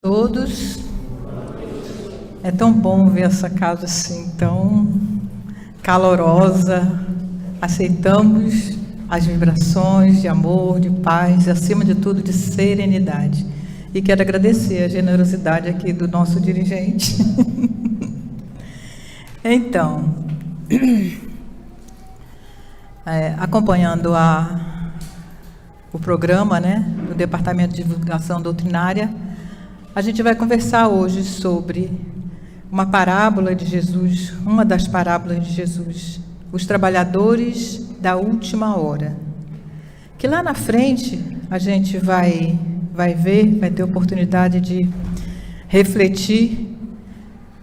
Todos, é tão bom ver essa casa assim, tão calorosa. Aceitamos as vibrações de amor, de paz e, acima de tudo, de serenidade. E quero agradecer a generosidade aqui do nosso dirigente. Então, acompanhando o programa, do Departamento de Divulgação Doutrinária, a gente vai conversar hoje sobre uma parábola de Jesus, uma das parábolas de Jesus, os trabalhadores da última hora, que lá na frente a gente vai ver, vai ter oportunidade de refletir,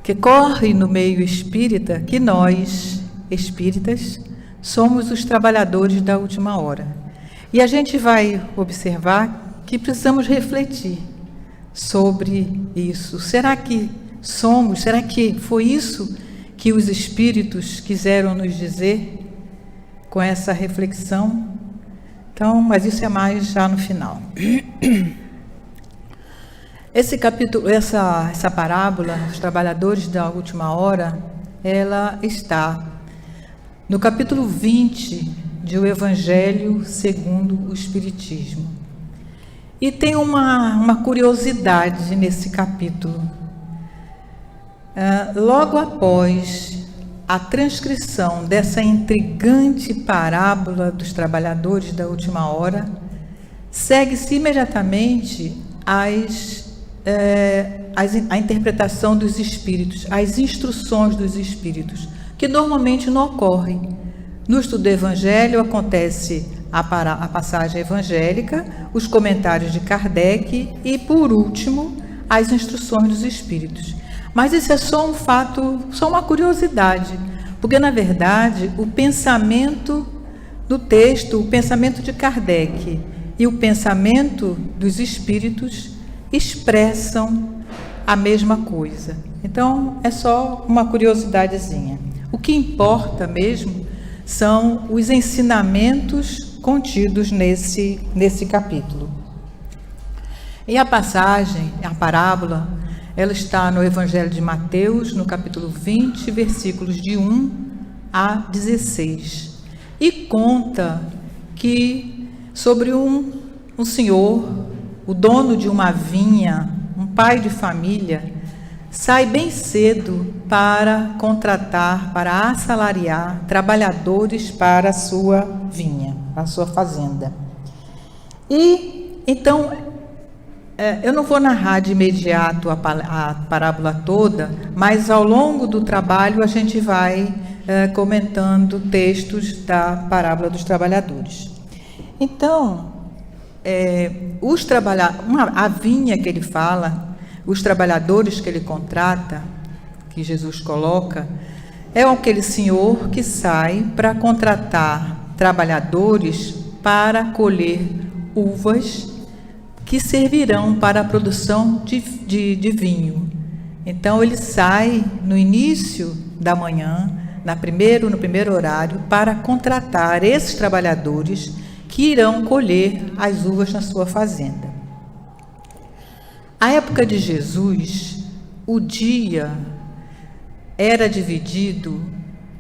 que corre no meio espírita que nós, espíritas, somos os trabalhadores da última hora. E a gente vai observar que precisamos refletir sobre isso. Será que somos? Será que foi isso que os espíritos quiseram nos dizer com essa reflexão? Então, mas isso é mais já no final. Esse capítulo, essa parábola, os trabalhadores da última hora, ela está no capítulo 20 de O Evangelho segundo o Espiritismo. E tem uma curiosidade nesse capítulo. Logo após a transcrição dessa intrigante parábola dos trabalhadores da última hora, segue-se imediatamente a interpretação dos espíritos, as instruções dos espíritos, que normalmente não ocorrem. No estudo do Evangelho acontece a passagem evangélica, os comentários de Kardec e, por último, as instruções dos espíritos. Mas isso é só um fato, só uma curiosidade, porque, na verdade, o pensamento do texto, o pensamento de Kardec e o pensamento dos espíritos expressam a mesma coisa. Então, é só uma curiosidadezinha. O que importa mesmo são os ensinamentos contidos nesse capítulo. E a passagem, a parábola, ela está no Evangelho de Mateus, no capítulo 20, versículos de 1 a 16. E conta que sobre um senhor, o dono de uma vinha, um pai de família, sai bem cedo para contratar, para assalariar trabalhadores para a sua vinha, para a sua fazenda. E então, eu não vou narrar de imediato a parábola toda, mas ao longo do trabalho a gente vai comentando textos da parábola dos trabalhadores. Então, a vinha que ele fala, os trabalhadores que ele contrata, que Jesus coloca, é aquele senhor que sai para contratar trabalhadores para colher uvas que servirão para a produção de vinho. Então ele sai no início da manhã, no primeiro horário, para contratar esses trabalhadores que irão colher as uvas na sua fazenda. A época de Jesus, o dia era dividido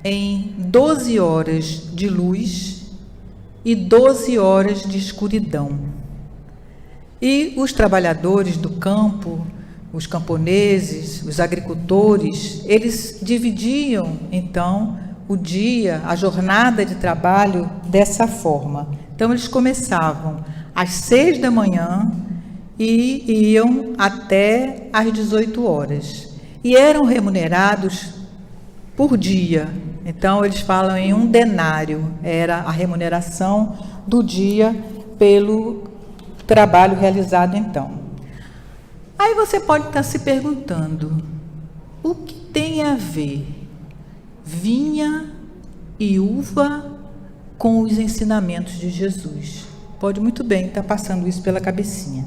em 12 horas de luz e 12 horas de escuridão. E os trabalhadores do campo, os camponeses, os agricultores, eles dividiam, então, o dia, a jornada de trabalho dessa forma. Então, eles começavam às 6 da manhã e iam até às 18 horas. E eram remunerados por dia. Então, eles falam em um denário. Era a remuneração do dia pelo trabalho realizado, então. Aí você pode estar se perguntando, o que tem a ver vinha e uva com os ensinamentos de Jesus? Pode muito bem estar passando isso pela cabecinha.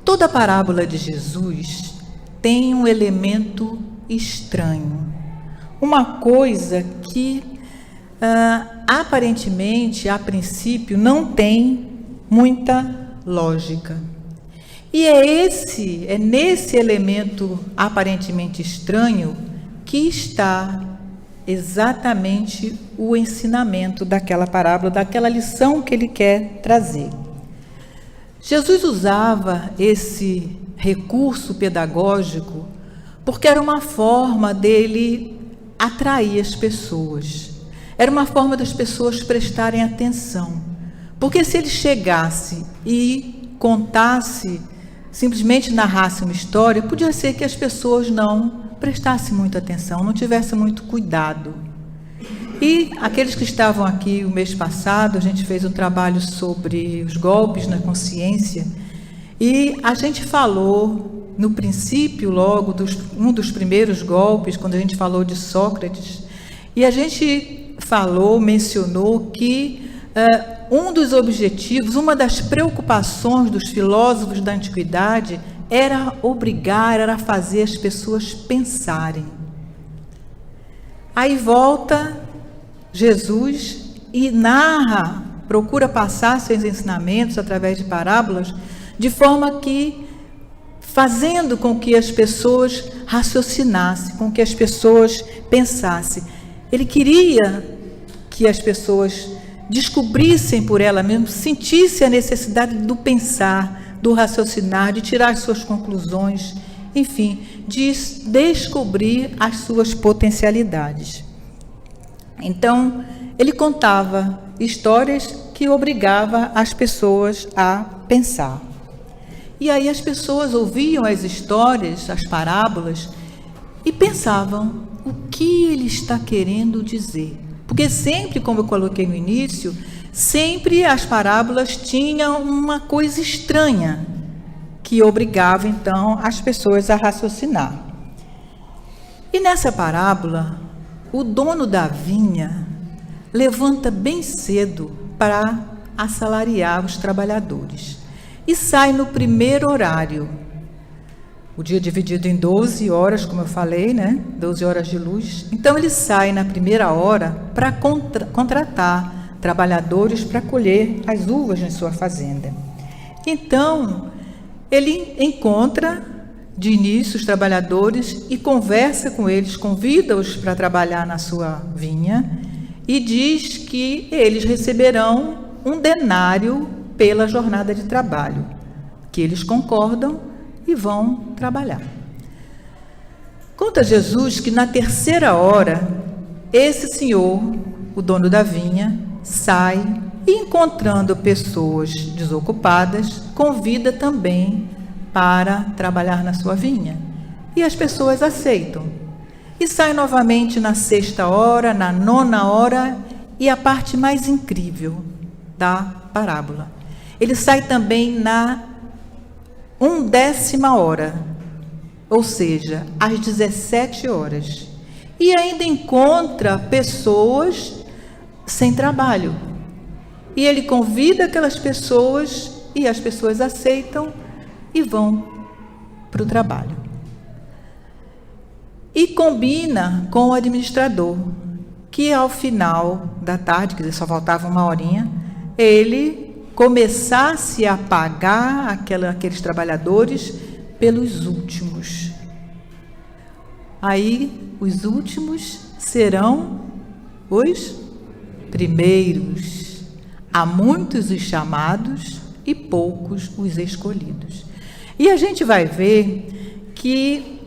Toda a parábola de Jesus tem um elemento estranho, uma coisa que aparentemente, a princípio, não tem muita lógica. E é nesse elemento aparentemente estranho que está exatamente o ensinamento daquela parábola, daquela lição que ele quer trazer. Jesus usava esse recurso pedagógico porque era uma forma dele atrair as pessoas. Era uma forma das pessoas prestarem atenção. Porque se ele chegasse e contasse, simplesmente narrasse uma história, podia ser que as pessoas não prestassem muita atenção, não tivessem muito cuidado. E aqueles que estavam aqui o mês passado, a gente fez um trabalho sobre os golpes na consciência, e a gente falou, no princípio logo, um dos primeiros golpes, quando a gente falou de Sócrates, e a gente mencionou que um dos objetivos, uma das preocupações dos filósofos da antiguidade era fazer as pessoas pensarem. Aí volta Jesus e procura passar seus ensinamentos através de parábolas, de forma que, fazendo com que as pessoas raciocinassem, com que as pessoas pensassem. Ele queria que as pessoas descobrissem por ela mesma, sentissem a necessidade do pensar, do raciocinar, de tirar as suas conclusões, enfim, de descobrir as suas potencialidades. Então, ele contava histórias que obrigavam as pessoas a pensar. E aí as pessoas ouviam as histórias, as parábolas, e pensavam, o que ele está querendo dizer? Porque sempre, como eu coloquei no início, sempre as parábolas tinham uma coisa estranha que obrigava, então, as pessoas a raciocinar. E nessa parábola, o dono da vinha levanta bem cedo para assalariar os trabalhadores e sai no primeiro horário. O dia dividido em 12 horas, como eu falei, 12 horas de luz. Então, ele sai na primeira hora para contratar trabalhadores para colher as uvas na sua fazenda. Então, ele encontra de início os trabalhadores e conversa com eles, convida-os para trabalhar na sua vinha e diz que eles receberão um denário pela jornada de trabalho, que eles concordam e vão trabalhar. Conta Jesus que na terceira hora, esse senhor, o dono da vinha, sai e, encontrando pessoas desocupadas, convida também para trabalhar na sua vinha. E as pessoas aceitam. E sai novamente na sexta hora, na nona hora, e a parte mais incrível da parábola. Ele sai também na 1/10 hora, ou seja, às 17 horas. E ainda encontra pessoas sem trabalho. E ele convida aquelas pessoas, e as pessoas aceitam e vão para o trabalho. E combina com o administrador, que ao final da tarde, quer dizer, só faltava uma horinha, ele começasse a pagar aqueles trabalhadores pelos últimos. Aí, os últimos serão os primeiros. Há muitos os chamados e poucos os escolhidos. E a gente vai ver que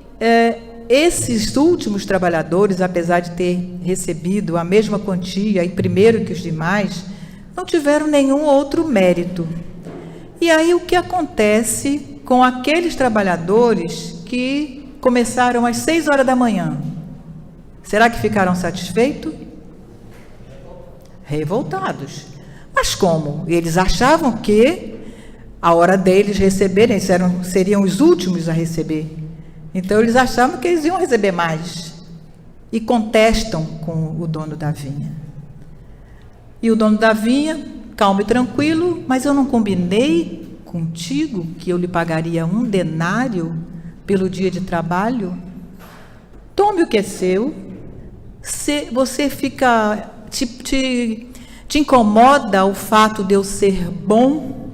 esses últimos trabalhadores, apesar de ter recebido a mesma quantia e primeiro que os demais, não tiveram nenhum outro mérito. E aí o que acontece com aqueles trabalhadores que começaram às 6 horas da manhã? Será que ficaram satisfeitos? Revoltados. Mas como? Eles achavam que a hora deles receberem, seriam os últimos a receber. Então, eles achavam que eles iam receber mais. E contestam com o dono da vinha. E o dono da vinha, calmo e tranquilo, mas eu não combinei contigo que eu lhe pagaria 1 denário pelo dia de trabalho? Tome o que é seu. Você fica... Te incomoda o fato de eu ser bom?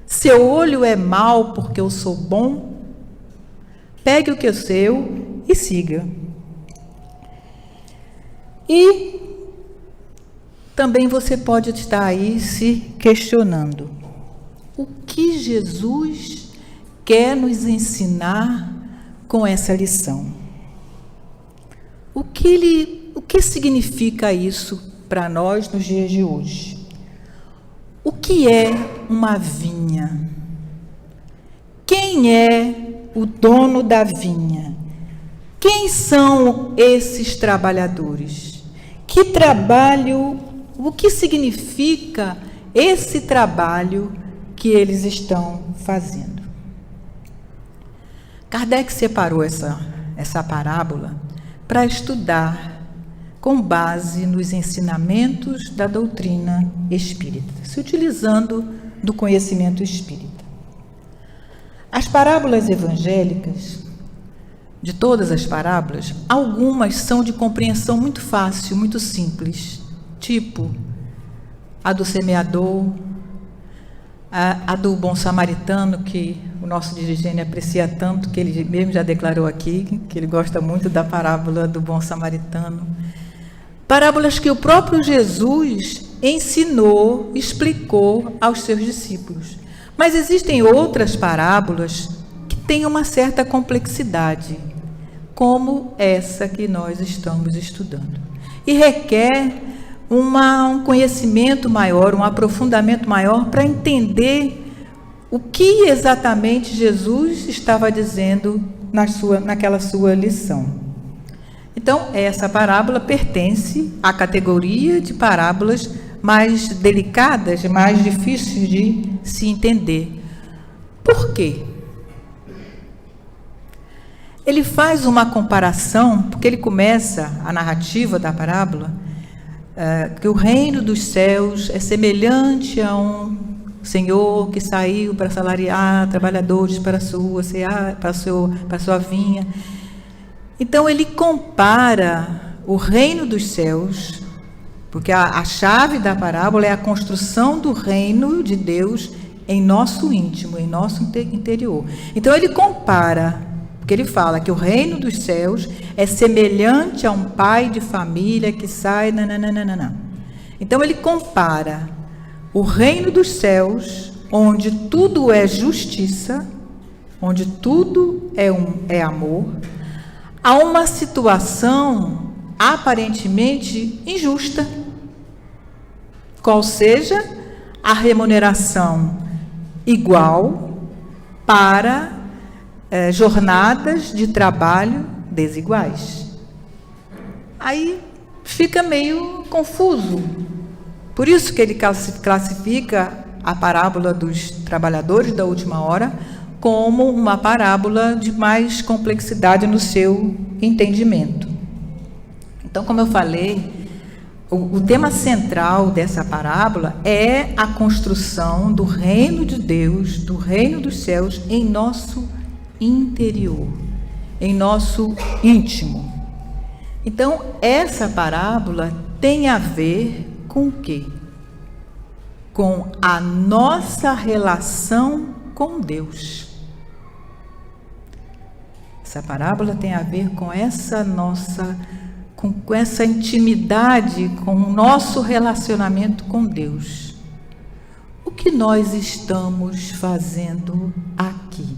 Seu olho é mau porque eu sou bom? Pegue o que é seu e siga. E também você pode estar aí se questionando: o que Jesus quer nos ensinar com essa lição? O que significa isso para nós nos dias de hoje? O que é uma vinha? Quem é o dono da vinha? Quem são esses trabalhadores? Que trabalho, o que significa esse trabalho que eles estão fazendo? Kardec separou essa parábola para estudar com base nos ensinamentos da doutrina espírita, se utilizando do conhecimento espírita. As parábolas evangélicas, de todas as parábolas, algumas são de compreensão muito fácil, muito simples, tipo a do semeador, a do bom samaritano, que o nosso dirigente aprecia tanto, que ele mesmo já declarou aqui, que ele gosta muito da parábola do bom samaritano. Parábolas que o próprio Jesus ensinou, explicou aos seus discípulos. Mas existem outras parábolas que têm uma certa complexidade, como essa que nós estamos estudando. E requer um conhecimento maior, um aprofundamento maior para entender o que exatamente Jesus estava dizendo naquela sua lição. Então, essa parábola pertence à categoria de parábolas mais delicadas, mais difíceis de se entender. Por quê? Ele faz uma comparação, porque ele começa a narrativa da parábola, que o reino dos céus é semelhante a um senhor que saiu para salariar trabalhadores para a sua vinha. Então, ele compara o reino dos céus, porque a chave da parábola é a construção do reino de Deus em nosso íntimo, em nosso interior. Então, ele compara, porque ele fala que o reino dos céus é semelhante a um pai de família que sai... Nananana. Então, ele compara o reino dos céus, onde tudo é justiça, onde tudo é amor, a uma situação aparentemente injusta, qual seja a remuneração igual para jornadas de trabalho desiguais. Aí fica meio confuso. Por isso que ele classifica a parábola dos trabalhadores da última hora como uma parábola de mais complexidade no seu entendimento. Então, como eu falei, o tema central dessa parábola é a construção do reino de Deus, do reino dos céus, em nosso interior, em nosso íntimo. Então, essa parábola tem a ver com o quê? Com a nossa relação com Deus. Essa parábola tem a ver com essa intimidade, com o nosso relacionamento com Deus. O que nós estamos fazendo aqui?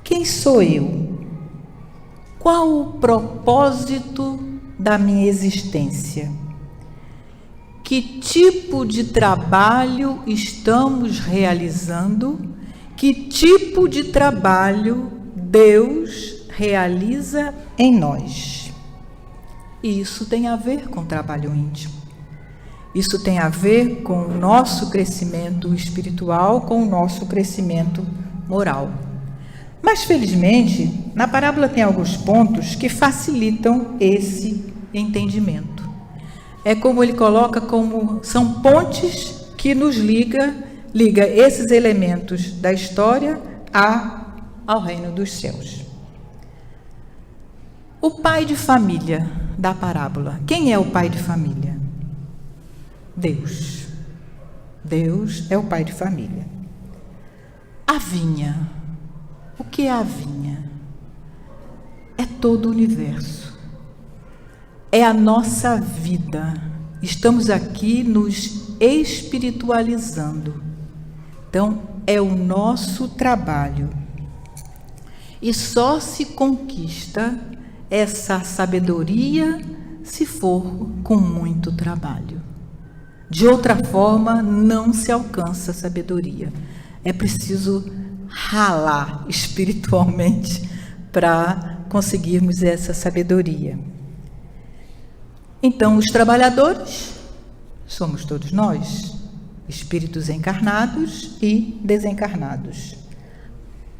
Quem sou eu? Qual o propósito da minha existência? Que tipo de trabalho estamos realizando? Que tipo de trabalho Deus realiza em nós? E isso tem a ver com o trabalho íntimo. Isso tem a ver com o nosso crescimento espiritual, com o nosso crescimento moral. Mas, felizmente, na parábola tem alguns pontos que facilitam esse entendimento. É como ele coloca, como são pontes que nos liga esses elementos da história ao reino dos céus. O pai de família da parábola. Quem é o pai de família? Deus. Deus é o pai de família. A vinha. O que é a vinha? É todo o universo. É a nossa vida. Estamos aqui nos espiritualizando. Então, é o nosso trabalho. E só se conquista essa sabedoria se for com muito trabalho. De outra forma, não se alcança a sabedoria. É preciso ralar espiritualmente para conseguirmos essa sabedoria. Então, os trabalhadores somos todos nós, espíritos encarnados e desencarnados.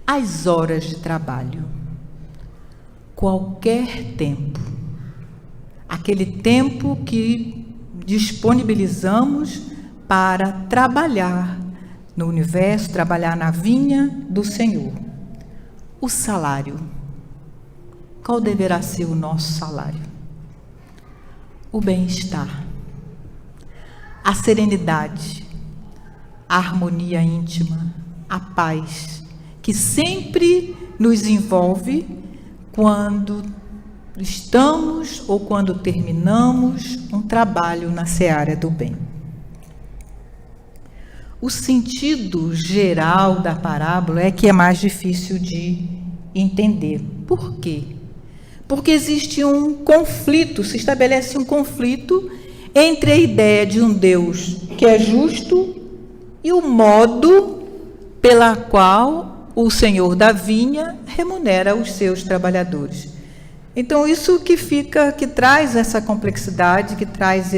As horas de trabalho, qualquer tempo, aquele tempo que disponibilizamos para trabalhar no universo, trabalhar na vinha do Senhor. O salário, qual deverá ser o nosso salário? O bem-estar, a serenidade, a harmonia íntima, a paz, que sempre nos envolve quando estamos ou quando terminamos um trabalho na seara do bem. O sentido geral da parábola é que é mais difícil de entender. Por quê? Porque existe um conflito, se estabelece um conflito entre a ideia de um Deus que é justo e o modo pela qual o Senhor da vinha remunera os seus trabalhadores. Então, isso que traz essa complexidade, que traz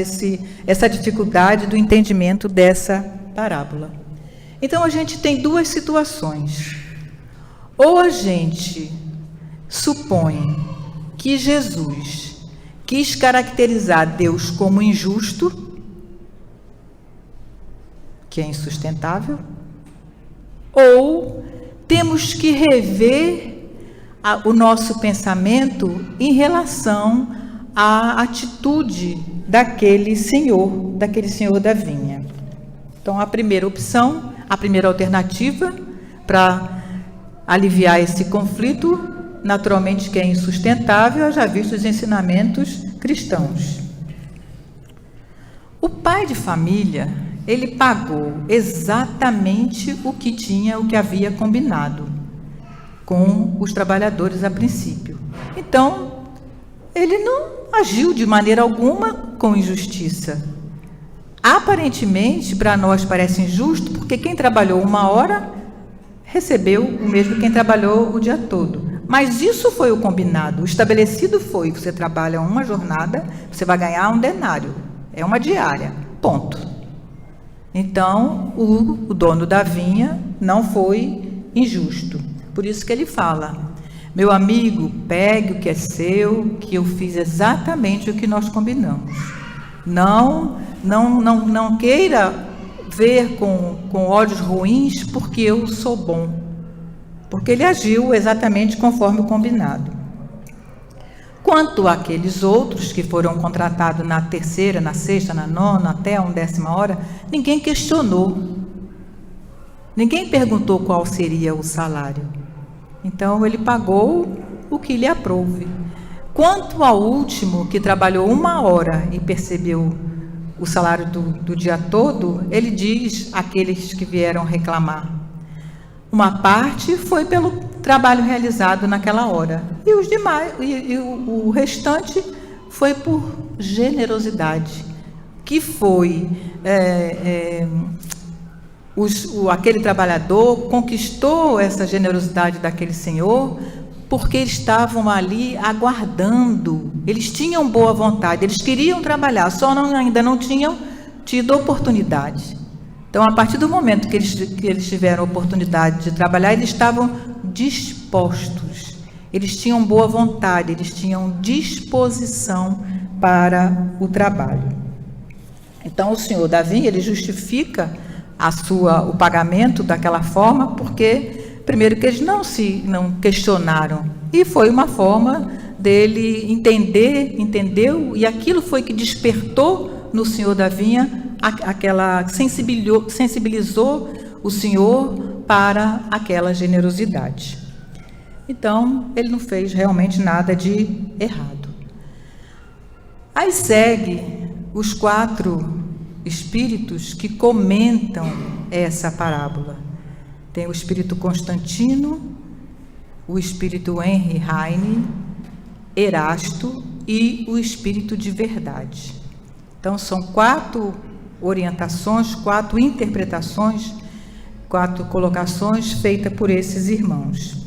essa dificuldade do entendimento dessa parábola. Então, a gente tem duas situações. Ou a gente supõe que Jesus quis caracterizar Deus como injusto, que é insustentável, ou temos que rever o nosso pensamento em relação à atitude daquele senhor da vinha. Então, a primeira opção, a primeira alternativa para aliviar esse conflito, naturalmente que é insustentável, já visto os ensinamentos cristãos. O pai de família, ele pagou exatamente o que havia combinado com os trabalhadores a princípio. Então, ele não agiu de maneira alguma com injustiça. Aparentemente, para nós parece injusto, porque quem trabalhou 1 hora recebeu o mesmo que quem trabalhou o dia todo. Mas isso foi o combinado. O estabelecido foi: você trabalha 1 jornada, você vai ganhar 1 denário. É uma diária. Ponto. Então, o dono da vinha não foi injusto. Por isso que ele fala: meu amigo, pegue o que é seu, que eu fiz exatamente o que nós combinamos. Não queira ver com olhos ruins porque eu sou bom. Porque ele agiu exatamente conforme o combinado. Quanto àqueles outros que foram contratados na 3ª, na 6ª, na 9ª, até a 10ª hora, ninguém questionou. Ninguém perguntou qual seria o salário. Então, ele pagou o que lhe aprouve. Quanto ao último, que trabalhou 1 hora e percebeu o salário do dia todo, ele diz àqueles que vieram reclamar: uma parte foi pelo trabalho realizado naquela hora, e os demais, o restante foi por generosidade, que foi aquele trabalhador conquistou essa generosidade daquele senhor porque eles estavam ali aguardando, eles tinham boa vontade, eles queriam trabalhar, ainda não tinham tido oportunidade. Então, a partir do momento que eles tiveram a oportunidade de trabalhar, eles estavam dispostos, eles tinham boa vontade, eles tinham disposição para o trabalho. Então, o senhor da vinha, ele justifica o pagamento daquela forma, porque, primeiro, que eles não questionaram, e foi uma forma dele entendeu, e aquilo foi que despertou no senhor da vinha sensibilizou o senhor para aquela generosidade. Então, ele não fez realmente nada de errado. Aí segue os 4 espíritos que comentam essa parábola. Tem o espírito Constantino, o espírito Henry Heine, Erasto e o espírito de verdade. Então, são 4 orientações, 4 interpretações, 4 colocações feitas por esses irmãos.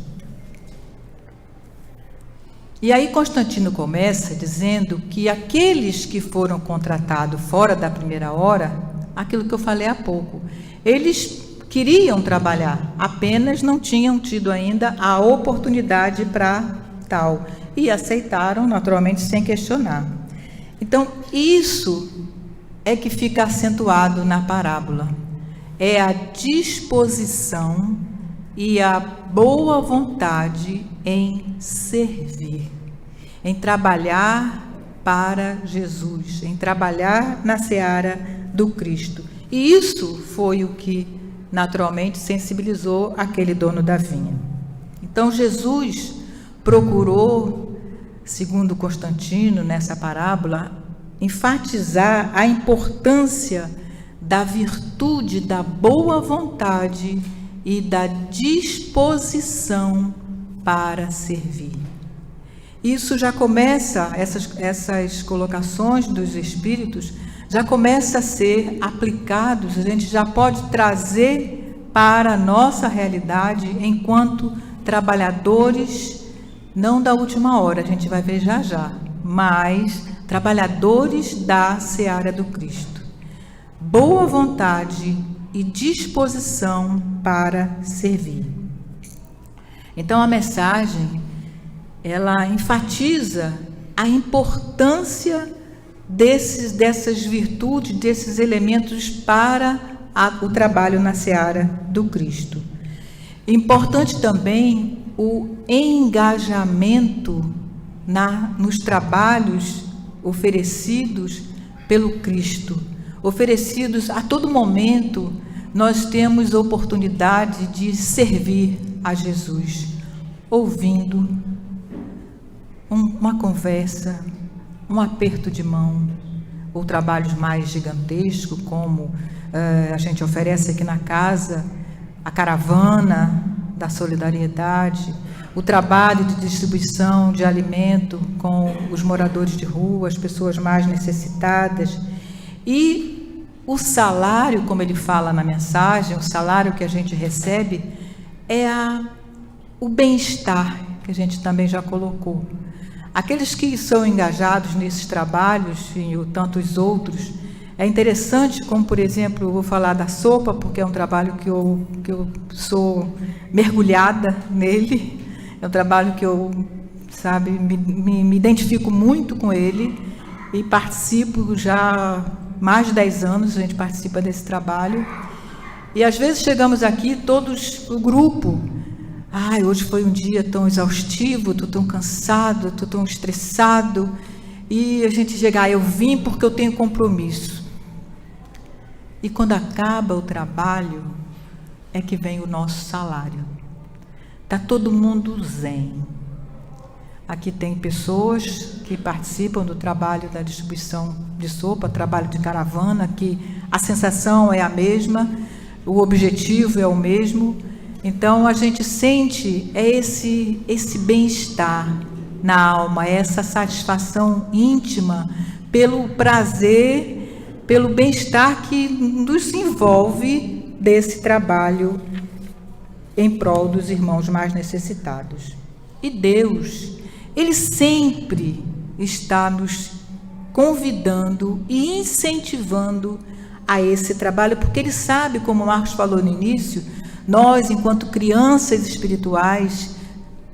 E aí Constantino começa dizendo que aqueles que foram contratados fora da primeira hora, aquilo que eu falei há pouco, eles queriam trabalhar, apenas não tinham tido ainda a oportunidade para tal, e aceitaram naturalmente sem questionar. Então, isso é que fica acentuado na parábola, é a disposição e a boa vontade em servir, em trabalhar para Jesus, em trabalhar na seara do Cristo. E isso foi o que naturalmente sensibilizou aquele dono da vinha. Então Jesus procurou, segundo Constantino, nessa parábola, enfatizar a importância da virtude, da boa vontade e da disposição para servir. Isso já começa, essas colocações dos espíritos, já começa a ser aplicados, a gente já pode trazer para a nossa realidade enquanto trabalhadores, não da última hora, a gente vai ver já já, mas trabalhadores da seara do Cristo. Boa vontade e disposição para servir. Então a mensagem, ela enfatiza a importância dessas virtudes, desses elementos para o trabalho na seara do Cristo. Importante também o engajamento nos trabalhos oferecidos pelo Cristo. Oferecidos a todo momento, nós temos oportunidade de servir a Jesus, ouvindo uma conversa, um aperto de mão, ou trabalhos mais gigantescos, como a gente oferece aqui na casa, a caravana da solidariedade, o trabalho de distribuição de alimento com os moradores de rua, as pessoas mais necessitadas, e o salário, como ele fala na mensagem, o salário que a gente recebe é o bem-estar, que a gente também já colocou. Aqueles que são engajados nesses trabalhos e tantos outros, é interessante, como por exemplo, eu vou falar da sopa, porque é um trabalho que eu sou mergulhada nele, é um trabalho que eu, me identifico muito com ele e participo já há mais de 10 anos, a gente participa desse trabalho. E às vezes chegamos aqui, todos, o grupo, hoje foi um dia tão exaustivo, estou tão cansado, estou tão estressado, e a gente chega, eu vim porque eu tenho compromisso. E quando acaba o trabalho, é que vem o nosso salário. Está todo mundo zen. Aqui tem pessoas que participam do trabalho da distribuição de sopa, trabalho de caravana, que a sensação é a mesma, o objetivo é o mesmo. Então a gente sente esse bem-estar na alma, essa satisfação íntima pelo prazer, pelo bem-estar que nos envolve desse trabalho em prol dos irmãos mais necessitados. E Deus, Ele sempre está nos convidando e incentivando a esse trabalho, porque Ele sabe, como o Marcos falou no início, nós, enquanto crianças espirituais,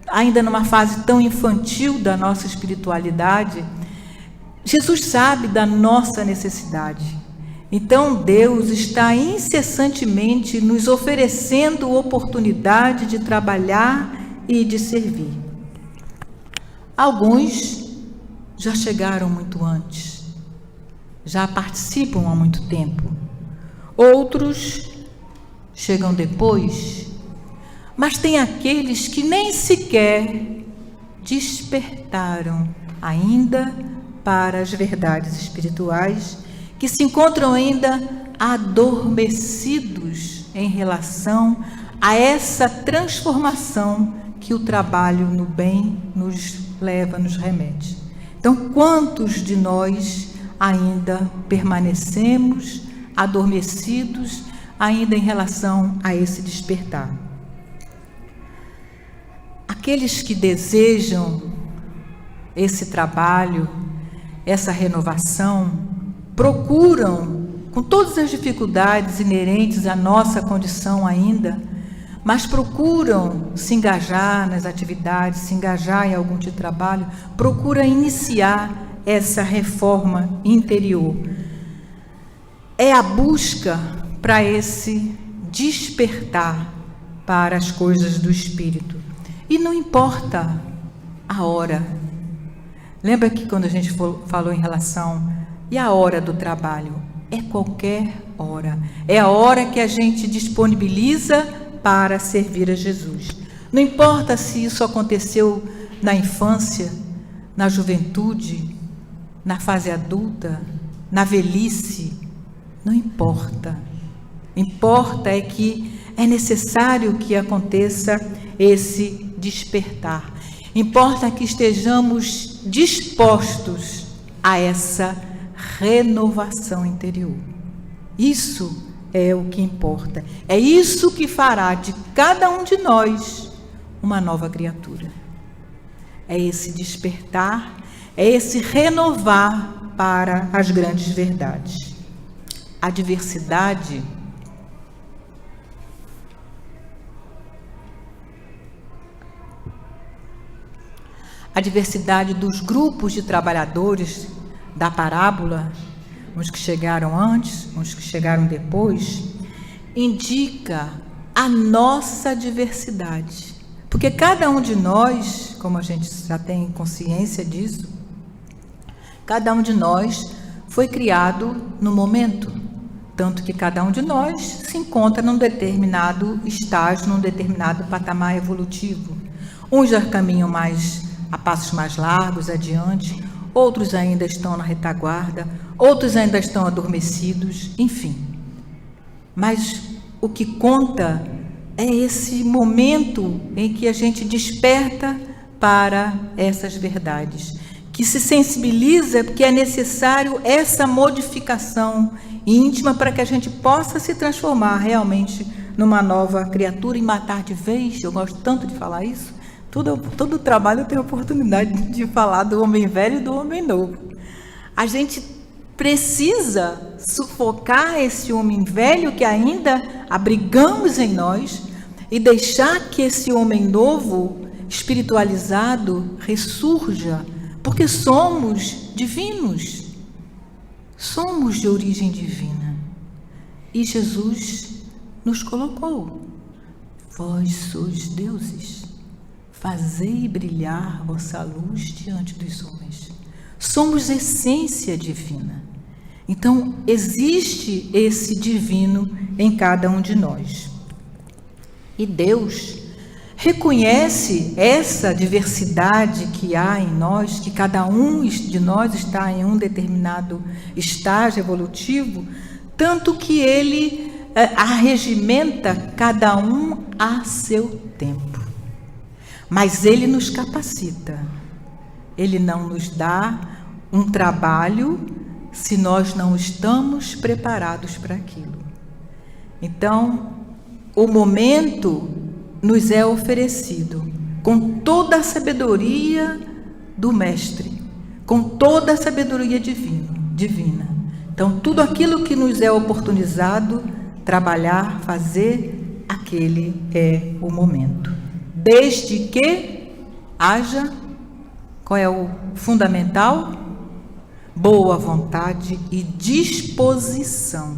ainda numa fase tão infantil da nossa espiritualidade, Jesus sabe da nossa necessidade. Então, Deus está incessantemente nos oferecendo oportunidade de trabalhar e de servir. Alguns já chegaram muito antes, já participam há muito tempo. Outros chegam depois Mas tem aqueles que nem sequer despertaram ainda para as verdades espirituais, que se encontram ainda adormecidos em relação a essa transformação que o trabalho no bem nos leva, nos remete. Então, quantos de nós ainda permanecemos adormecidos ainda em relação a esse despertar? Aqueles que desejam esse trabalho, essa renovação, procuram, com todas as dificuldades inerentes à nossa condição ainda, mas procuram se engajar nas atividades, se engajar em algum tipo de trabalho, procuram iniciar essa reforma interior. É a busca para esse despertar para as coisas do Espírito. E não importa a hora. Lembra que quando a gente falou em relação e a hora do trabalho? É qualquer hora. É a hora que a gente disponibiliza para servir a Jesus. Não importa se isso aconteceu na infância, na juventude, na fase adulta, na velhice, não importa. Importa é que é necessário que aconteça esse despertar. Importa que estejamos dispostos a essa renovação interior. Isso é o que importa. É isso que fará de cada um de nós uma nova criatura. É esse despertar, é esse renovar para as grandes verdades. A diversidade dos grupos de trabalhadores da parábola, uns que chegaram antes, uns que chegaram depois, indica a nossa diversidade. Porque cada um de nós, como a gente já tem consciência disso, cada um de nós foi criado no momento, tanto que cada um de nós se encontra num determinado estágio, num determinado patamar evolutivo. Uns já caminham a passos mais largos, adiante, outros ainda estão na retaguarda, outros ainda estão adormecidos, enfim. Mas o que conta é esse momento em que a gente desperta para essas verdades, que se sensibiliza porque é necessário essa modificação íntima para que a gente possa se transformar realmente numa nova criatura e matar de vez. Eu gosto tanto de falar isso. Todo trabalho tem a oportunidade de falar do homem velho e do homem novo. A gente precisa sufocar esse homem velho que ainda abrigamos em nós e deixar que esse homem novo, espiritualizado, ressurja, porque somos divinos, somos de origem divina. E Jesus nos colocou: vós sois deuses, fazei brilhar vossa luz diante dos homens. Somos essência divina. Então, existe esse divino em cada um de nós. E Deus reconhece essa diversidade que há em nós, que cada um de nós está em um determinado estágio evolutivo, tanto que Ele arregimenta cada um a seu tempo. Mas Ele nos capacita. Ele não nos dá um trabalho se nós não estamos preparados para aquilo. Então, o momento nos é oferecido com toda a sabedoria do Mestre, com toda a sabedoria divina. Então, tudo aquilo que nos é oportunizado, trabalhar, fazer, aquele é o momento. Desde que haja, qual é o fundamental? Boa vontade e disposição.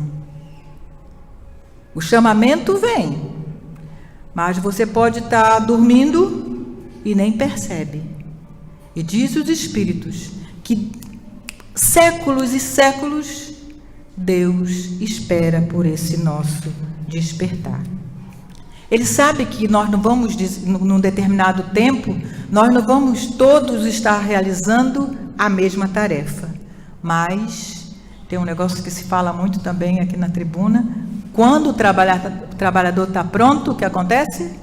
O chamamento vem, mas você pode estar dormindo e nem percebe. E diz os Espíritos que séculos e séculos Deus espera por esse nosso despertar. Ele sabe que nós não vamos, num determinado tempo, nós não vamos todos estar realizando a mesma tarefa. Mas tem um negócio que se fala muito também aqui na tribuna: quando o trabalhador está pronto, o que acontece?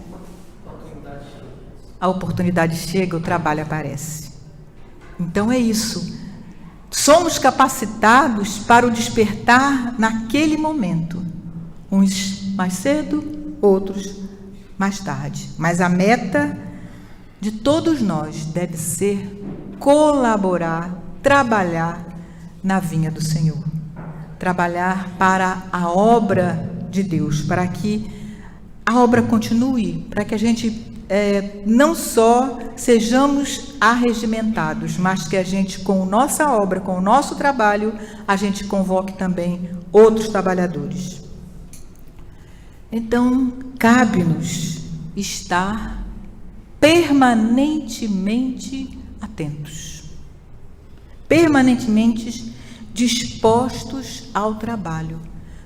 A oportunidade chega, o trabalho aparece. Então é isso. Somos capacitados para o despertar naquele momento. Uns mais cedo, outros mais tarde. Mas a meta de todos nós deve ser colaborar, trabalhar na vinha do Senhor. Trabalhar para a obra de Deus, para que a obra continue, para que a gente não só sejamos arregimentados, mas que a gente, com nossa obra, com o nosso trabalho, a gente convoque também outros trabalhadores. Então, cabe-nos estar permanentemente atentos, permanentemente dispostos ao trabalho,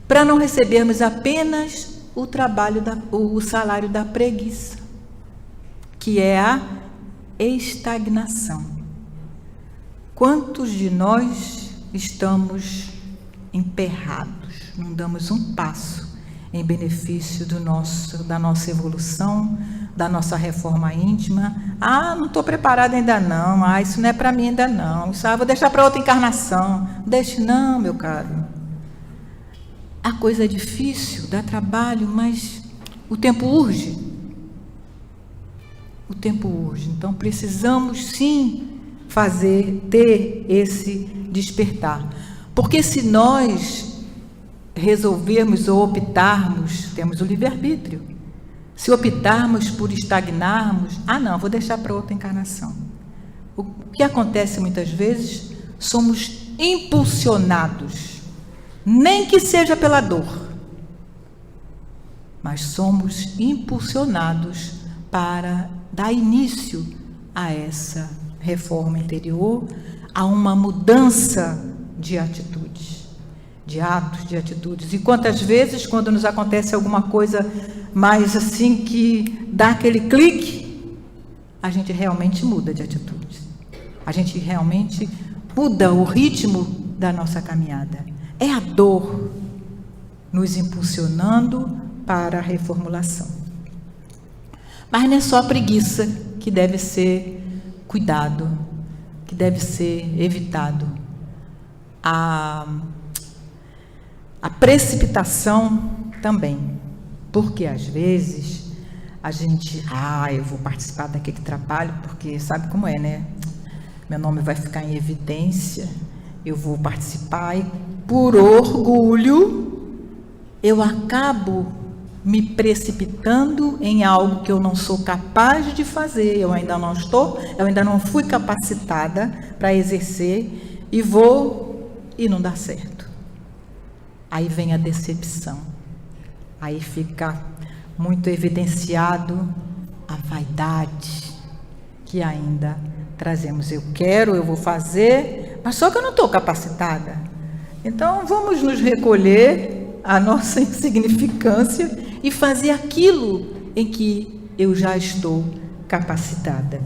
para não recebermos apenas o salário da preguiça, que é a estagnação. Quantos de nós estamos emperrados, não damos um passo em benefício da nossa evolução, da nossa reforma íntima? Não estou preparada ainda não, isso não é para mim ainda não, vou deixar para outra encarnação. Deixe não, meu caro. A coisa é difícil, dá trabalho, mas o tempo urge. O tempo urge. Então precisamos sim ter esse despertar. Porque se nós resolvermos ou optarmos, temos o livre-arbítrio. Se optarmos por estagnarmos, vou deixar para outra encarnação. O que acontece muitas vezes, somos impulsionados, nem que seja pela dor, mas somos impulsionados para dar início a essa reforma interior, a uma mudança de atitudes, de atos, de atitudes. E quantas vezes, quando nos acontece alguma coisa mais assim, que dá aquele clique, a gente realmente muda de atitudes. A gente realmente muda o ritmo da nossa caminhada. É a dor nos impulsionando para a reformulação. Mas não é só a preguiça que deve ser cuidado, que deve ser evitado. A precipitação também, porque às vezes a gente, eu vou participar daquele trabalho, porque sabe como é, né? Meu nome vai ficar em evidência, eu vou participar e por orgulho eu acabo me precipitando em algo que eu não sou capaz de fazer, eu ainda não fui capacitada para exercer, e não dá certo. Aí vem a decepção, aí fica muito evidenciado a vaidade que ainda trazemos. Eu vou fazer, mas só que eu não estou capacitada. Então vamos nos recolher a nossa insignificância e fazer aquilo em que eu já estou capacitada.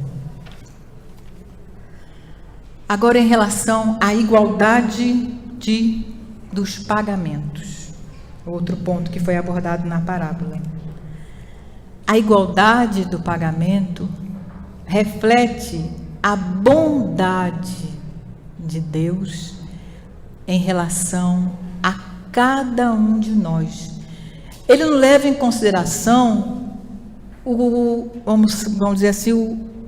Agora, em relação à igualdade dos pagamentos, outro ponto que foi abordado na parábola. A igualdade do pagamento reflete a bondade de Deus em relação a cada um de nós. Ele não leva em consideração vamos dizer assim,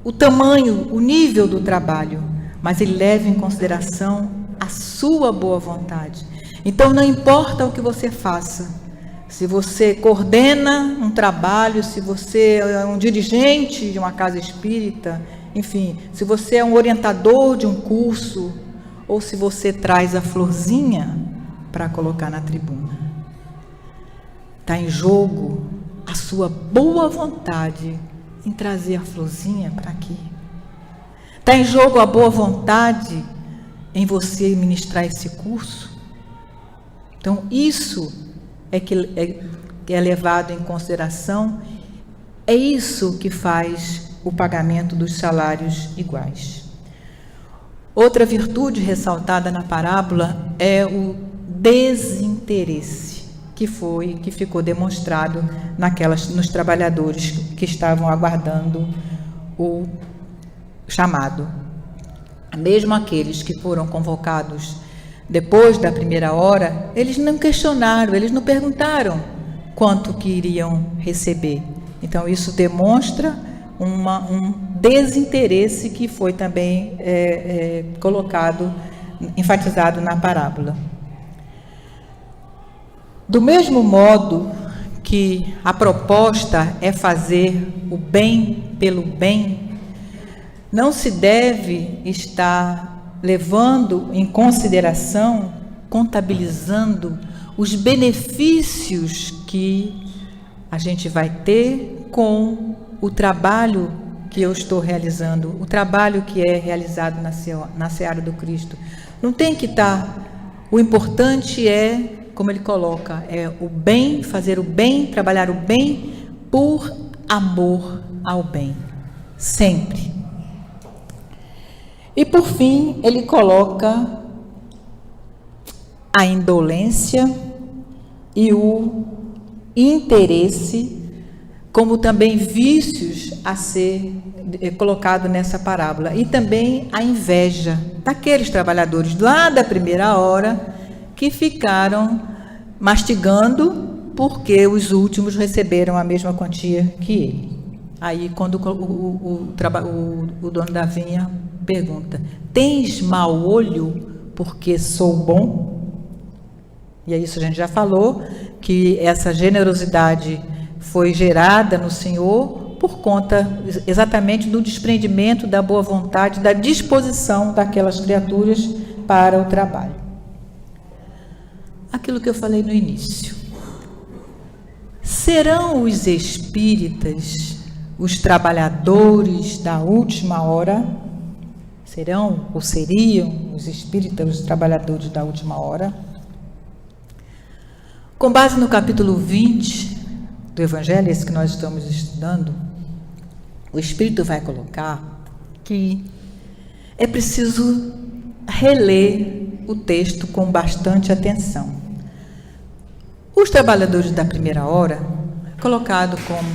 o tamanho, o nível do trabalho, mas ele leva em consideração a sua boa vontade. Então não importa o que você faça, se você coordena um trabalho, se você é um dirigente de uma casa espírita, enfim, se você é um orientador de um curso, ou se você traz a florzinha para colocar na tribuna. Está em jogo a sua boa vontade em trazer a florzinha para aqui. Está em jogo a boa vontade em você ministrar esse curso. Então, isso é que é levado em consideração É isso que faz o pagamento dos salários iguais. Outra virtude ressaltada na parábola é o desinteresse, que ficou demonstrado nos trabalhadores que estavam aguardando o chamado. Mesmo aqueles que foram convocados depois da primeira hora, eles não questionaram, eles não perguntaram quanto que iriam receber. Então, isso demonstra um desinteresse que foi também enfatizado na parábola. Do mesmo modo que a proposta é fazer o bem pelo bem, não se deve estar levando em consideração, contabilizando os benefícios que a gente vai ter com o trabalho que eu estou realizando, o trabalho que é realizado na seara do Cristo. Não tem que estar. O importante é, como ele coloca, é o bem, fazer o bem, trabalhar o bem por amor ao bem, sempre. E por fim, ele coloca a indolência e o interesse como também vícios a ser colocado nessa parábola. E também a inveja daqueles trabalhadores lá da primeira hora que ficaram mastigando porque os últimos receberam a mesma quantia que ele. Aí, quando o dono da vinha pergunta: tens mau olho porque sou bom? E é isso, a gente já falou, que essa generosidade foi gerada no Senhor por conta exatamente do desprendimento, da boa vontade, da disposição daquelas criaturas para o trabalho. Aquilo que eu falei no início. Serão os espíritas os trabalhadores da última hora? Serão ou seriam os espíritas os trabalhadores da última hora? Com base no capítulo 20 do Evangelho, esse que nós estamos estudando, o Espírito vai colocar que é preciso reler o texto com bastante atenção. Os trabalhadores da primeira hora, colocado como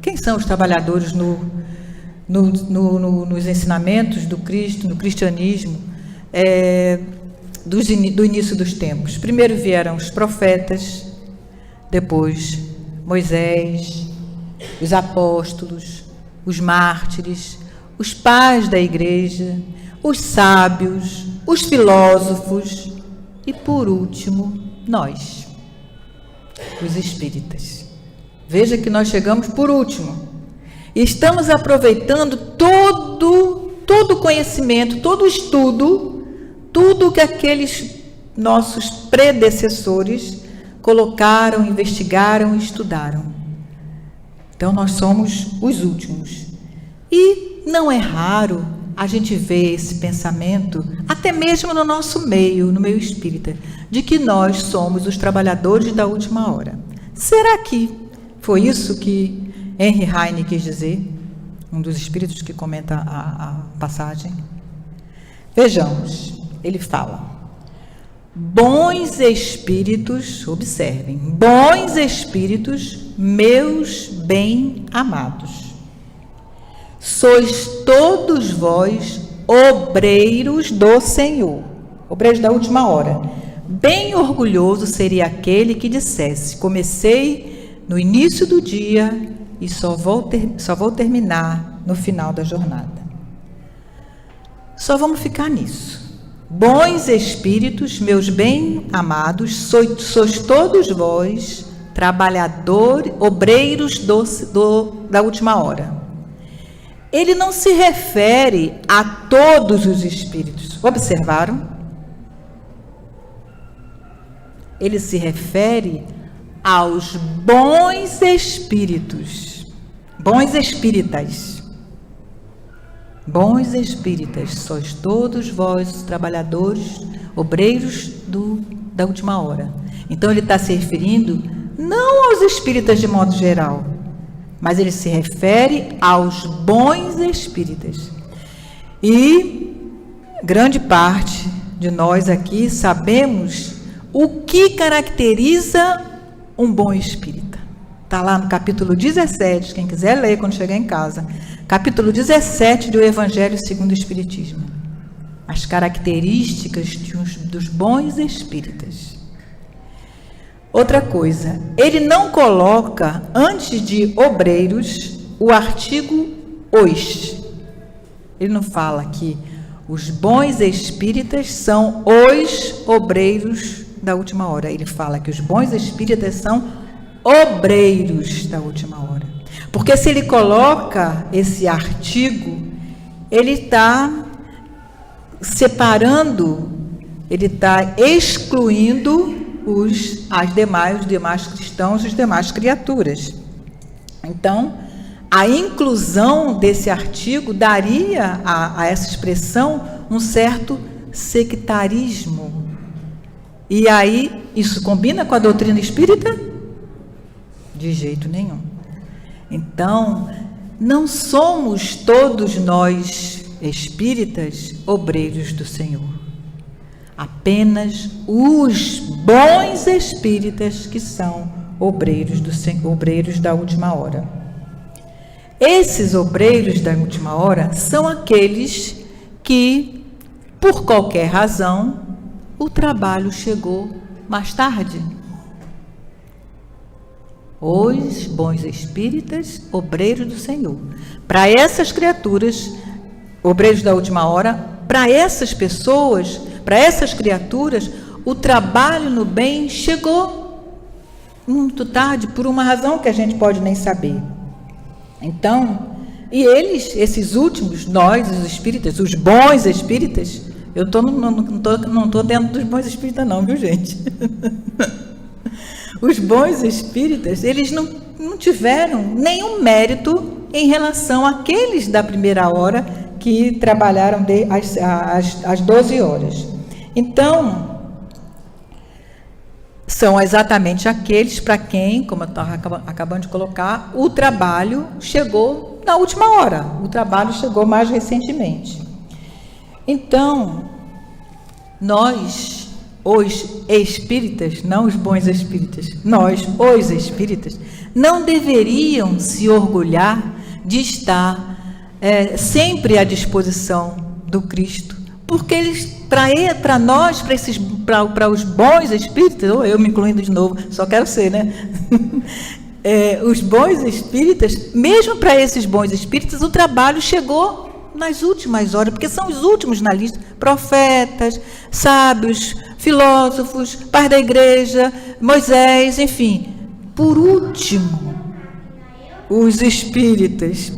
quem são os trabalhadores nos ensinamentos do Cristo, no cristianismo, do início dos tempos. Primeiro vieram os profetas, depois Moisés, os apóstolos, os mártires, os pais da igreja, os sábios, os filósofos e, por último, nós, os espíritas. Veja que nós chegamos por último. E estamos aproveitando todo o conhecimento, todo o estudo, tudo que aqueles nossos predecessores colocaram, investigaram e estudaram. Então, nós somos os últimos. E não é raro a gente ver esse pensamento, até mesmo no nosso meio, no meio espírita, de que nós somos os trabalhadores da última hora. Será que foi isso que Henry Heine quis dizer? Um dos espíritos que comenta a passagem. Vejamos, ele fala: bons espíritos, observem, bons espíritos, meus bem-amados, sois todos vós obreiros do Senhor, obreiros da última hora. Bem orgulhoso seria aquele que dissesse: comecei no início do dia e só vou terminar no final da jornada. Só vamos ficar nisso. Bons espíritos, meus bem-amados, sois todos vós, trabalhadores, obreiros da última hora. Ele não se refere a todos os espíritos. Observaram? Ele se refere aos bons espíritos, bons espíritas. Bons espíritas, sois todos vós, trabalhadores, obreiros da última hora. Então, ele está se referindo não aos espíritas de modo geral, mas ele se refere aos bons espíritas. E grande parte de nós aqui sabemos o que caracteriza um bom espírita. Está lá no capítulo 17, quem quiser ler quando chegar em casa. Capítulo 17 do Evangelho segundo o Espiritismo. As características dos bons espíritas. Outra coisa, ele não coloca, antes de obreiros, o artigo os. Ele não fala que os bons espíritas são os obreiros da última hora. Ele fala que os bons espíritas são obreiros da última hora. Porque se ele coloca esse artigo, ele está separando, ele está excluindo os demais cristãos, as demais criaturas. Então, a inclusão desse artigo daria a essa expressão um certo sectarismo. E aí, isso combina com a doutrina espírita? De jeito nenhum. Então, não somos todos nós espíritas obreiros do Senhor. Apenas os bons espíritas que são obreiros do Senhor, obreiros da última hora. Esses obreiros da última hora são aqueles que, por qualquer razão, o trabalho chegou mais tarde. Os bons espíritas, obreiros do Senhor. Para essas criaturas, obreiros da última hora, para essas pessoas, para essas criaturas, o trabalho no bem chegou muito tarde, por uma razão que a gente pode nem saber. Então, e eles, esses últimos, nós, os espíritas, os bons espíritas, eu não estou dentro dos bons espíritas não, viu, gente? Os bons espíritas, eles não tiveram nenhum mérito em relação àqueles da primeira hora que trabalharam às 12 horas. Então, são exatamente aqueles para quem, como eu estava acabando de colocar, o trabalho chegou na última hora, o trabalho chegou mais recentemente. Então, nós, os espíritas, não os bons espíritas, nós, os espíritas, não deveriam se orgulhar de estar sempre à disposição do Cristo, porque eles, para nós, para os bons espíritas, ou eu me incluindo de novo, só quero ser, né? Os bons espíritas, mesmo para esses bons espíritas, o trabalho chegou nas últimas horas, porque são os últimos na lista, profetas, sábios, filósofos, pais da igreja, Moisés, enfim, por último, os espíritas,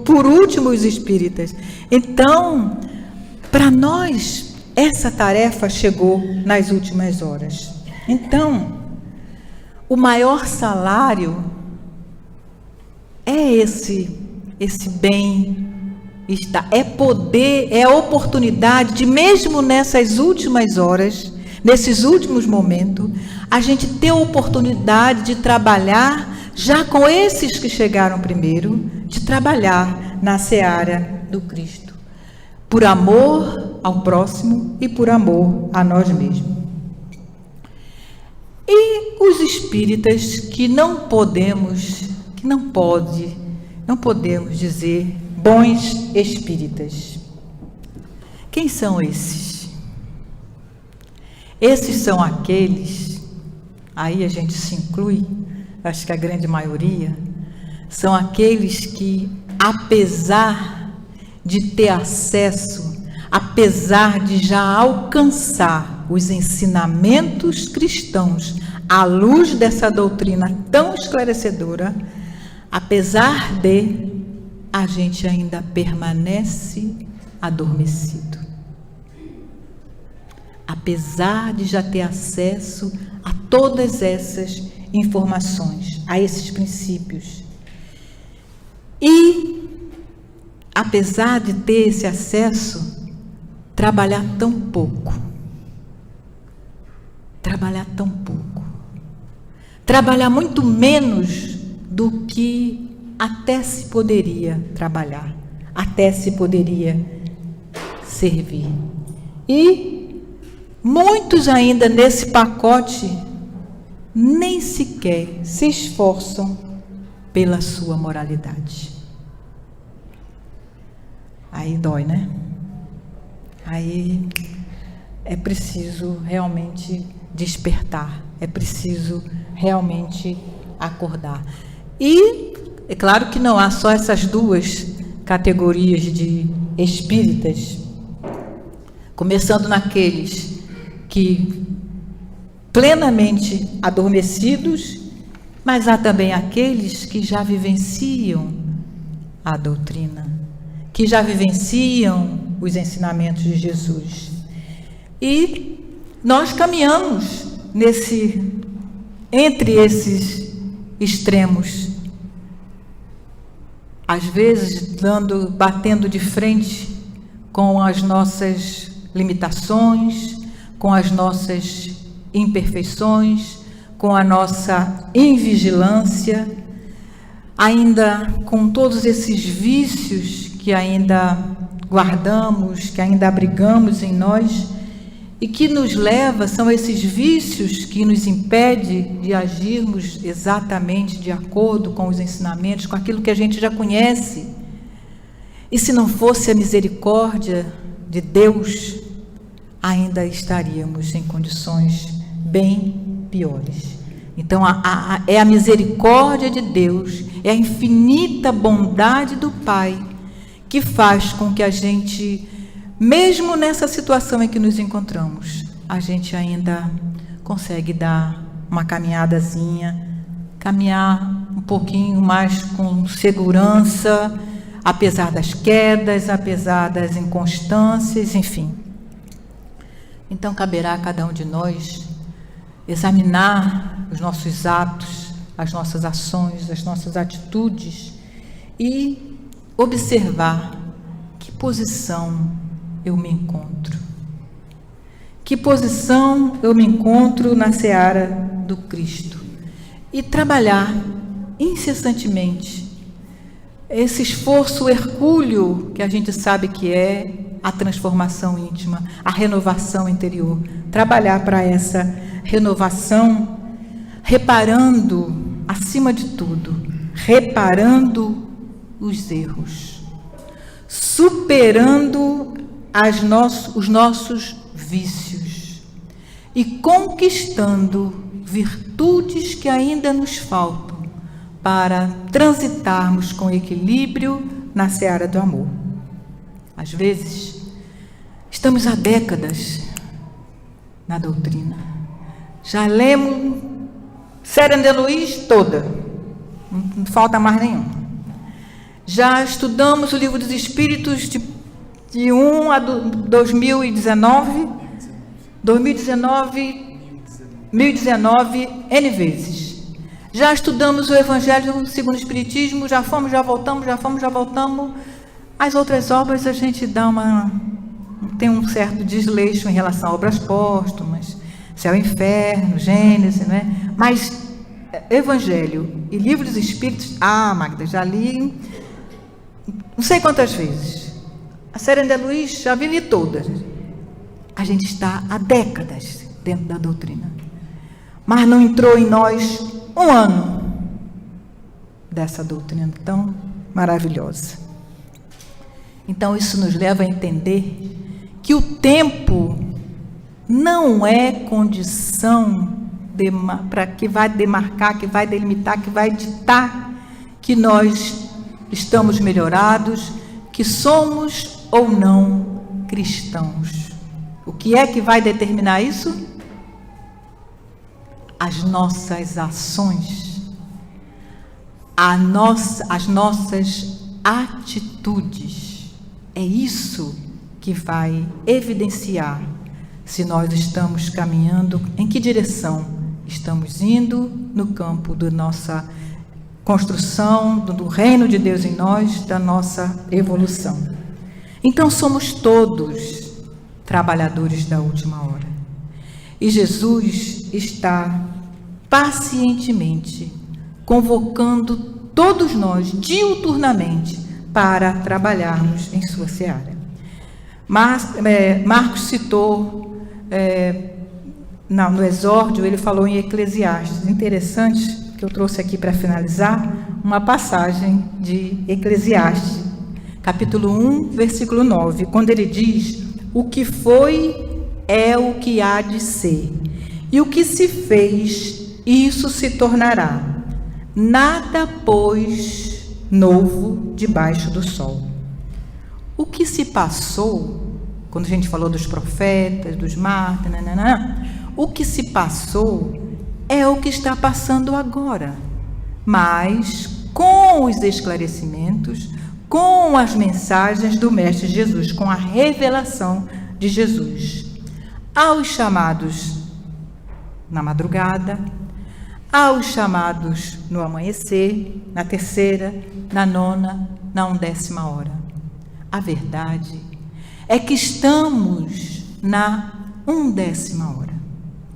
por último os espíritas. Então, para nós, essa tarefa chegou nas últimas horas. Então, o maior salário é esse bem-estar, é poder, é a oportunidade de, mesmo nessas últimas horas, nesses últimos momentos, a gente ter a oportunidade de trabalhar já com esses que chegaram primeiro, de trabalhar na seara do Cristo, por amor ao próximo e por amor a nós mesmos. E os espíritas que não podemos dizer bons espíritas. Quem são esses? Esses são aqueles, aí a gente se inclui, acho que a grande maioria, são aqueles que, apesar de ter acesso, apesar de já alcançar os ensinamentos cristãos à luz dessa doutrina tão esclarecedora, apesar de, a gente ainda permanece adormecido. Apesar de já ter acesso a todas essas informações, a esses princípios. E, apesar de ter esse acesso, trabalhar tão pouco. Trabalhar muito menos do que até se poderia trabalhar, até se poderia servir. E muitos ainda nesse pacote nem sequer se esforçam pela sua moralidade. Aí dói, né? Aí é preciso realmente despertar, é preciso realmente acordar. E é claro que não há só essas duas categorias de espíritas, começando naqueles que plenamente adormecidos, mas há também aqueles que já vivenciam a doutrina, que já vivenciam os ensinamentos de Jesus. E nós caminhamos entre esses extremos, às vezes batendo de frente com as nossas limitações, com as nossas imperfeições, com a nossa invigilância, ainda com todos esses vícios que ainda guardamos, que ainda abrigamos em nós, e que nos leva, são esses vícios que nos impedem de agirmos exatamente de acordo com os ensinamentos, com aquilo que a gente já conhece. E se não fosse a misericórdia de Deus, ainda estaríamos em condições bem piores. Então, é a misericórdia de Deus, é a infinita bondade do Pai que faz com que a gente, mesmo nessa situação em que nos encontramos, a gente ainda consegue dar uma caminhadazinha, caminhar um pouquinho mais com segurança, apesar das quedas, apesar das inconstâncias, enfim. Então, caberá a cada um de nós examinar os nossos atos, as nossas ações, as nossas atitudes e observar que posição eu me encontro. Que posição eu me encontro na seara do Cristo. E trabalhar incessantemente esse esforço hercúleo que a gente sabe que é a transformação íntima, a renovação interior. Trabalhar para essa renovação, reparando, acima de tudo, reparando os erros, superando os nossos vícios e conquistando virtudes que ainda nos faltam para transitarmos com equilíbrio na seara do amor. Às vezes, estamos há décadas na doutrina. Já lemos Sérgio de Luiz toda, não falta mais nenhum. Já estudamos o Livro dos Espíritos de 1 a 2019, 1019, N vezes. Já estudamos o Evangelho segundo o Espiritismo, já fomos, já voltamos. As outras obras a gente tem um certo desleixo em relação a obras póstumas, Céu e Inferno, Gênesis, né? Mas Evangelho e Livro dos Espíritos, Magda, já li não sei quantas vezes. A Sérgio de Luiz, já li todas. A gente está há décadas dentro da doutrina, mas não entrou em nós um ano dessa doutrina tão maravilhosa. Então isso nos leva a entender que o tempo não é condição para que vai demarcar, que vai delimitar, que vai ditar que nós estamos melhorados, que somos ou não cristãos. O que é que vai determinar isso? As nossas ações, as nossas atitudes. É isso que vai evidenciar se nós estamos caminhando, em que direção estamos indo no campo da nossa construção, do reino de Deus em nós, da nossa evolução. Então somos todos trabalhadores da última hora. E Jesus está pacientemente convocando todos nós diuturnamente para trabalharmos em sua seara. Marcos citou, no exórdio, ele falou em Eclesiastes. Interessante que eu trouxe aqui para finalizar uma passagem de Eclesiastes, capítulo 1, versículo 9, quando ele diz: o que foi é o que há de ser, e o que se fez, isso se tornará. Nada, pois, novo debaixo do sol. O que se passou, quando a gente falou dos profetas, dos mártires, o que se passou é o que está passando agora, mas com os esclarecimentos, com as mensagens do Mestre Jesus, com a revelação de Jesus. Aos chamados na madrugada, aos chamados no amanhecer, na terceira, na nona, na 11ª hora. A verdade é que estamos na 11ª hora.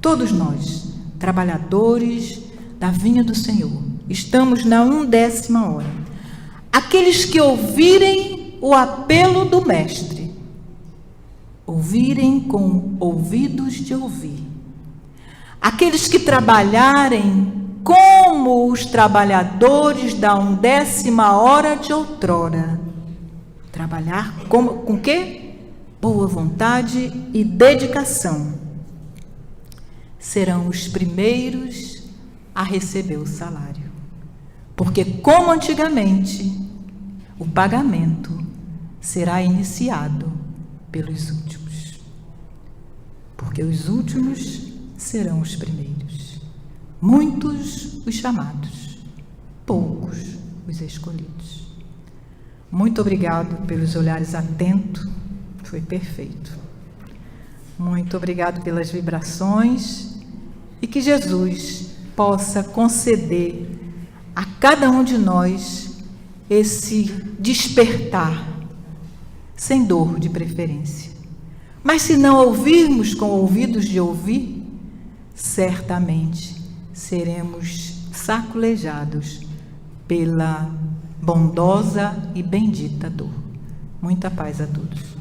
Todos nós, trabalhadores da vinha do Senhor, estamos na 11ª hora. Aqueles que ouvirem o apelo do Mestre, ouvirem com ouvidos de ouvir. Aqueles que trabalharem como os trabalhadores da 11ª hora de outrora. Trabalhar com quê? Boa vontade e dedicação. Serão os primeiros a receber o salário. Porque, como antigamente, o pagamento será iniciado pelos últimos. Porque os últimos serão os primeiros. Muitos os chamados, poucos os escolhidos. Muito obrigado pelos olhares atentos, foi perfeito. Muito obrigado pelas vibrações e que Jesus possa conceder a cada um de nós esse despertar, sem dor de preferência. Mas se não ouvirmos com ouvidos de ouvir, certamente seremos sacolejados pela bondosa e bendita dor. Muita paz a todos.